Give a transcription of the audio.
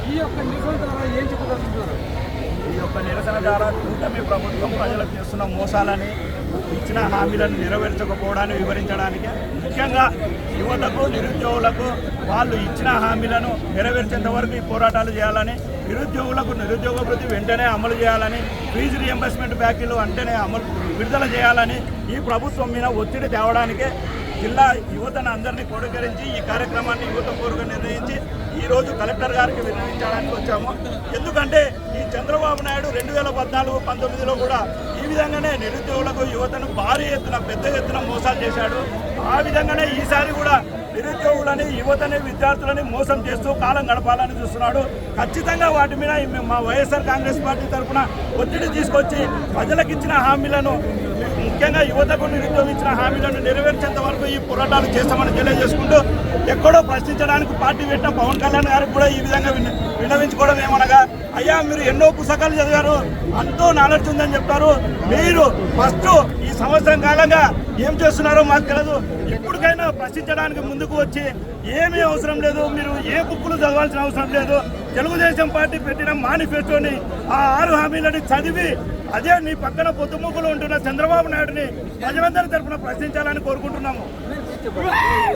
ఈ యొక్క నిరసన ద్వారా ఏం చెప్పదలుచుకున్నారు? ఈ యొక్క నిరసన ద్వారా కూటమి ప్రభుత్వం ప్రజలకు చేస్తున్న మోసాలని, ఇచ్చిన హామీలను నెరవేర్చకపోవడాన్ని వివరించడానికి, ముఖ్యంగా యువతకు, నిరుద్యోగులకు వాళ్ళు ఇచ్చిన హామీలను నెరవేర్చేంత వరకు ఈ పోరాటాలు చేయాలని, నిరుద్యోగులకు నిరుద్యోగ వృత్తి వెంటనే అమలు చేయాలని, ఫీజు రియంబర్స్మెంట్ ప్యాకేజీలు వెంటనే విడుదల చేయాలని ఈ ప్రభుత్వం మీద ఒత్తిడి తేవడానికే జిల్లా యువతను అందరినీ కొడుకరించి ఈ కార్యక్రమాన్ని యువత కోరుగా నిర్ణయించి ఈరోజు కలెక్టర్ గారికి విన్నవించడానికి వచ్చాము. ఎందుకంటే ఈ చంద్రబాబు నాయుడు 2014-19లో కూడా ఈ విధంగానే నిరుద్యోగులకు, యువతను భారీ ఎత్తున, పెద్ద ఎత్తున మోసాలు చేశాడు. ఆ విధంగానే ఈసారి కూడా నిరుద్యోగులని, యువతని, విద్యార్థులని మోసం చేస్తూ కాలం గడపాలని చూస్తున్నాడు. ఖచ్చితంగా వాటి మీద మా వైఎస్ఆర్ కాంగ్రెస్ పార్టీ తరఫున ఒత్తిడి తీసుకొచ్చి ప్రజలకు ఇచ్చిన హామీలను, ముఖ్యంగా యువతకు నిరుద్యోగం ఇచ్చిన హామీలను నెరవేర్చేంత వరకు ఈ పోరాటాలు చేస్తామని తెలియజేసుకుంటూ, ఎక్కడో ప్రశ్నించడానికి పార్టీ పెట్టిన పవన్ కళ్యాణ్ గారికి కూడా ఈ విధంగా విన్నవించుకోవడం ఏమనగా, అయ్యా మీరు ఎన్నో పుస్తకాలు చదివారు, అంతో నాలెడ్జ్ ఉందని చెప్తారు, మీరు ఫస్ట్ ఈ సంవత్సరం కాలంగా ఏం చేస్తున్నారో మాకు తెలియదు. ఇప్పటికైనా ప్రశ్నించడానికి ముందుకు వచ్చి ఏమీ అవసరం లేదు, మీరు ఏ బుక్కులు చదవాల్సిన అవసరం లేదు, తెలుగుదేశం పార్టీ పెట్టిన మేనిఫెస్టోని, ఆ 6 హామీలని చదివి అదే నీ పక్కన పొద్దుముక్కులు ఉంటున్న చంద్రబాబు నాయుడిని ప్రజలందరి తరఫున ప్రశ్నించాలని కోరుకుంటున్నాము.